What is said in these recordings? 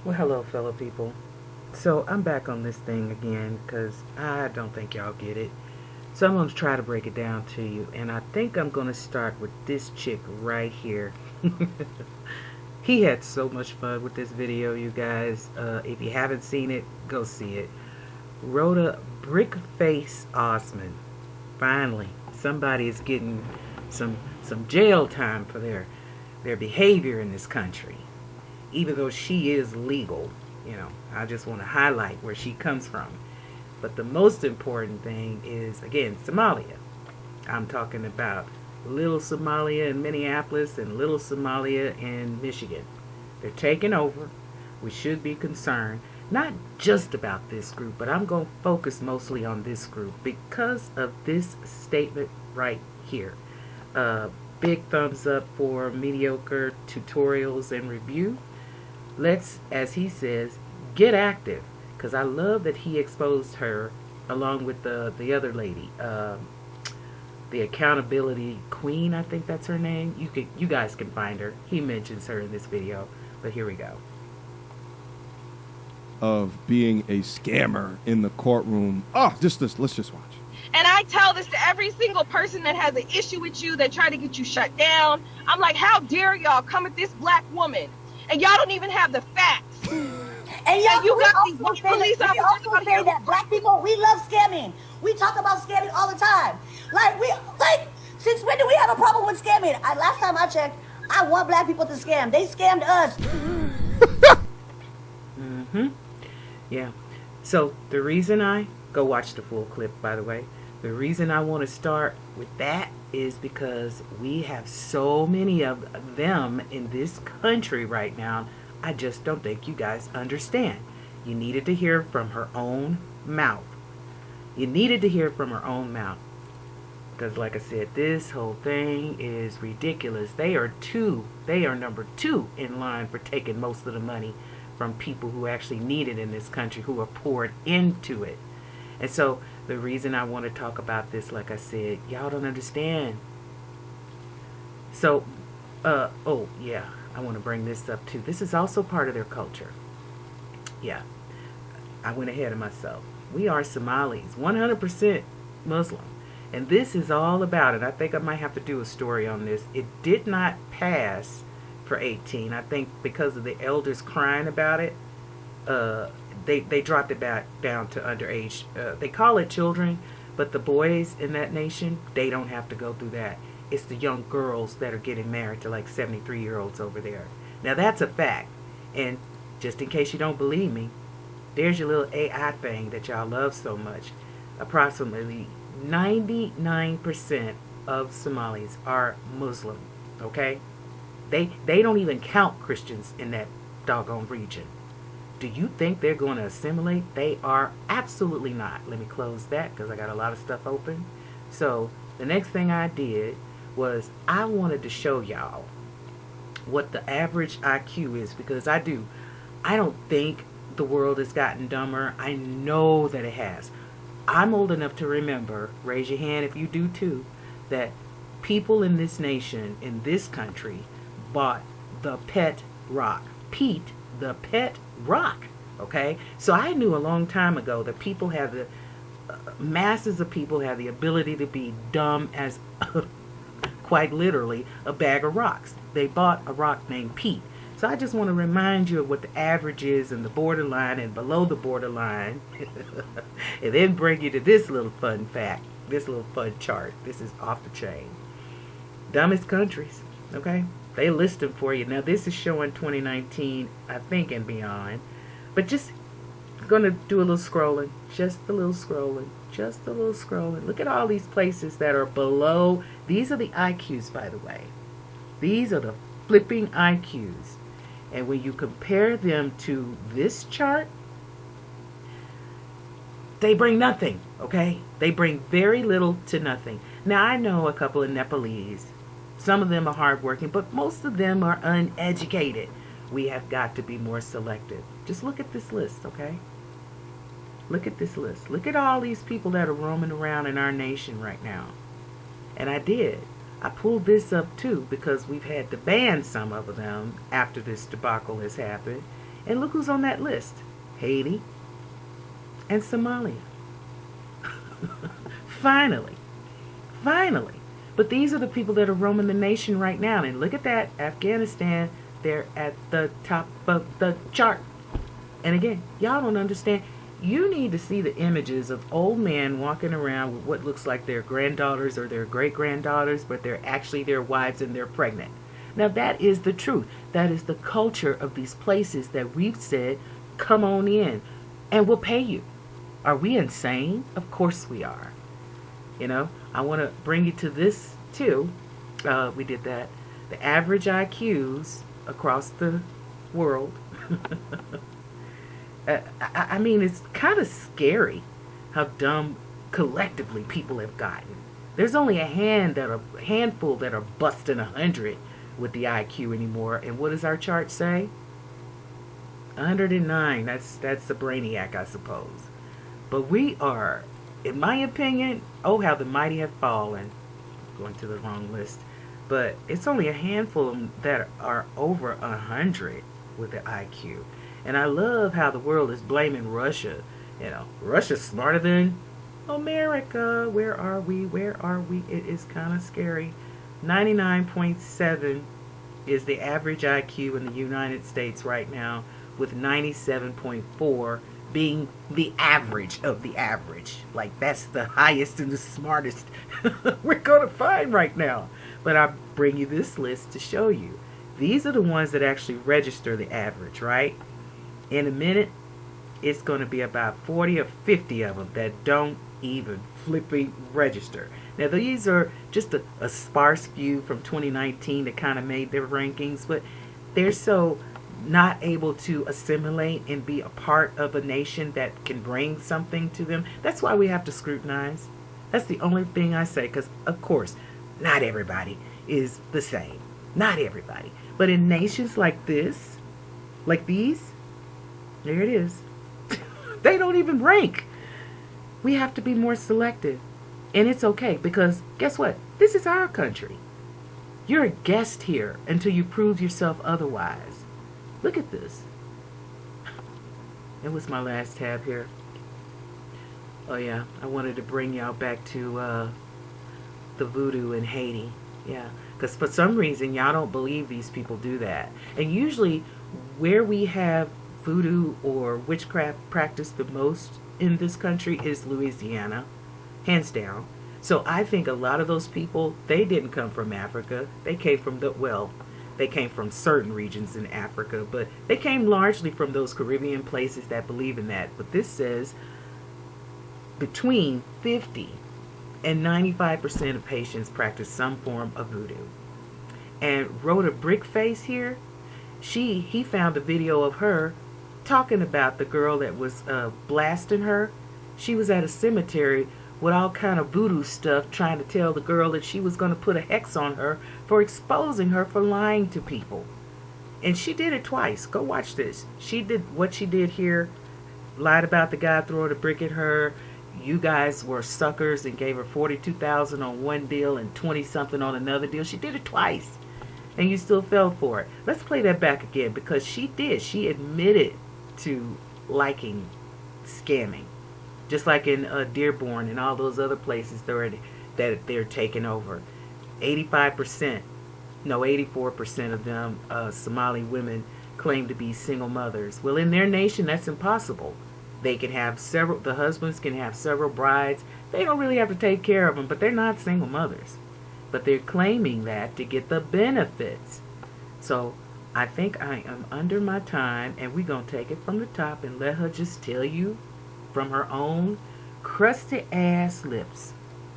Well, hello, fellow people. So, I'm back on this thing again because I don't think y'all get it. So, I'm going to try to break it down to you. And I think I'm going to start with this chick right here. He had so much fun with this video, you guys. If you haven't seen it, go see it. Rhoda Brickface Osman. Finally, somebody is getting some jail time for their behavior in this country, even though she is legal. I just want to highlight where she comes from. But the most important thing is, again, Somalia. I'm talking about Little Somalia in Minneapolis and Little Somalia in Michigan. They're taking over. We should be concerned, not just about this group, but I'm going to focus mostly on this group because of this statement right here. Big thumbs up for mediocre tutorials and review. Let's, as he says, get active. Because I love that he exposed her along with the other lady, the accountability queen. I think that's her name. You guys can find her. He mentions her in this video. But here we go. Of being a scammer in the courtroom. Oh, just this. Let's just watch. And I tell this to every single person that has an issue with you, that try to get you shut down. I'm like, how dare y'all come at this black woman and y'all don't even have the facts. And y'all, you got these police officers. We also say that black people, we love scamming. We talk about scamming all the time. Since when do we have a problem with scamming? Last time I checked, I want black people to scam. They scammed us. Yeah. So the reason I go watch the full clip, by the way. The reason I want to start with that is because we have so many of them in this country right now. I just don't think you guys understand. You needed to hear from her own mouth. You needed to hear from her own mouth. Because like I said, this whole thing is ridiculous. They are number two in line for taking most of the money from people who actually need it in this country, who are poured into it. And so the reason I want to talk about this, like I said, y'all don't understand. So, oh yeah, I want to bring this up too. This is also part of their culture. Yeah, I went ahead of myself. We are Somalis, 100% Muslim. And this is all about it. I think I might have to do a story on this. It did not pass for 18. I think because of the elders crying about it, they dropped it back down to underage. They call it children, but the boys in that nation, they don't have to go through that. It's the young girls that are getting married to like 73-year-olds over there. Now that's a fact. And just in case you don't believe me, there's your little AI thing that y'all love so much. Approximately 99% of Somalis are Muslim. Okay? They don't even count Christians in that doggone region. Do you think they're going to assimilate? They are absolutely not. Let me close that because I got a lot of stuff open. So the next thing I did was I wanted to show y'all what the average IQ is, because I don't think the world has gotten dumber. I know that it has. I'm old enough to remember, raise your hand if you do too, that people in this nation, in this country, bought the pet rock. Pete, the pet rock. Okay? So I knew a long time ago that people have the masses of people have the ability to be dumb as quite literally a bag of rocks. They bought a rock named Pete. So I just want to remind you of what the average is and the borderline and below the borderline. And then bring you to this little fun fact, this little fun chart. This is off the chain. Dumbest countries, okay? They list them for you. Now this is showing 2019, I think, and beyond. But just going to do a little scrolling. Just a little scrolling. Just a little scrolling. Look at all these places that are below. These are the IQs, by the way. These are the flipping IQs. And when you compare them to this chart, they bring nothing, okay? They bring very little to nothing. Now, I know a couple of Nepalese. Some of them are hardworking, but most of them are uneducated. We have got to be more selective. Just look at this list, okay? Look at this list. Look at all these people that are roaming around in our nation right now. And I did. I pulled this up too because we've had to ban some of them after this debacle has happened. And look who's on that list: Haiti and Somalia. Finally. Finally. But these are the people that are roaming the nation right now. And look at that. Afghanistan, they're at the top of the chart. And again, y'all don't understand. You need to see the images of old men walking around with what looks like their granddaughters or their great-granddaughters, but they're actually their wives and they're pregnant. Now that is the truth. That is the culture of these places that we've said, come on in and we'll pay you. Are we insane? Of course we are. You know, I want to bring you to this too. We did that. The average IQs across the world. I mean, it's kind of scary how dumb collectively people have gotten. There's only a handful that are busting 100 with the IQ anymore. And what does our chart say? 109. That's the brainiac, I suppose. But we are, in my opinion, oh, how the mighty have fallen. Going to the wrong list. But it's only a handful that are over 100 with the IQ. And I love how the world is blaming Russia. You know, Russia's smarter than America. Where are we? Where are we? It is kind of scary. 99.7 is the average IQ in the United States right now, with 97.4 being the average of the average. Like, that's the highest and the smartest we're going to find right now. But I bring you this list to show you. These are the ones that actually register the average, right? In a minute, it's going to be about 40 or 50 of them that don't even flipping register. Now, these are just a sparse few from 2019 that kind of made their rankings, but they're so not able to assimilate and be a part of a nation that can bring something to them. That's why we have to scrutinize. That's the only thing I say, because, of course, not everybody is the same. Not everybody. But in nations like this, like these, there it is. They don't even rank. We have to be more selective. And it's okay, because guess what? This is our country. You're a guest here until you prove yourself otherwise. Look at this. It was my last tab here. Oh yeah, I wanted to bring y'all back to the voodoo in Haiti. Yeah, because for some reason y'all don't believe these people do that. And usually where we have voodoo or witchcraft practiced the most in this country is Louisiana, hands down. So I think a lot of those people, they didn't come from Africa. They came from they came from certain regions in Africa, but they came largely from those Caribbean places that believe in that. But this says between 50 and 95% of patients practice some form of voodoo. And Rhoda Brickface here, he found a video of her talking about the girl that was blasting her. She was at a cemetery with all kind of voodoo stuff, trying to tell the girl that she was going to put a hex on her for exposing her for lying to people. And she did it twice. Go watch this. She did what she did here, lied about the guy throwing a brick at her. You guys were suckers and gave her $42,000 on one deal and 20 something on another deal. She did it twice, and you still fell for it. Let's play that back again, because she did. She admitted to liking scamming, just like in Dearborn and all those other places that they're taking over. 85%, no, 84% of them Somali women claim to be single mothers. Well, in their nation, that's impossible. They can have the husbands can have several brides. They don't really have to take care of them, but they're not single mothers. But they're claiming that to get the benefits. So I think I am under my time, and we're going to take it from the top and let her just tell you from her own crusty ass lips.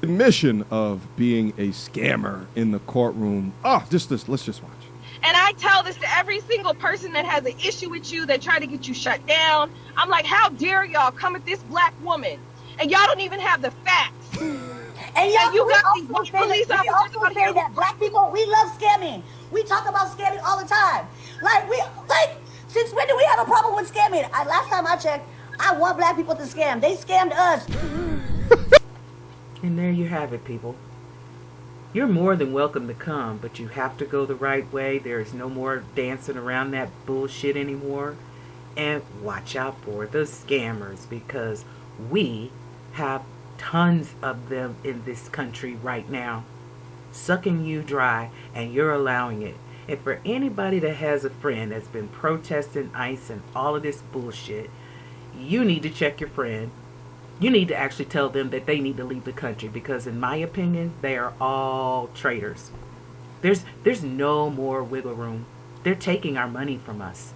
Admission of being a scammer in the courtroom. Oh, let's just watch. And I tell this to every single person that has an issue with you, that try to get you shut down. I'm like, how dare y'all come at this black woman and y'all don't even have the facts. And y'all, you we got also these say police that, we officers also out say here. that black people, we love scamming. We talk about scamming all the time. Since when do we have a problem with scamming? Last time I checked, I want black people to scam. They scammed us. And there you have it, people. You're more than welcome to come, but you have to go the right way. There is no more dancing around that bullshit anymore. And watch out for the scammers, because we have tons of them in this country right now, sucking you dry, and you're allowing it. And for anybody that has a friend that's been protesting ICE and all of this bullshit, you need to check your friend. You need to actually tell them that they need to leave the country, because in my opinion, they are all traitors. There's no more wiggle room. They're taking our money from us.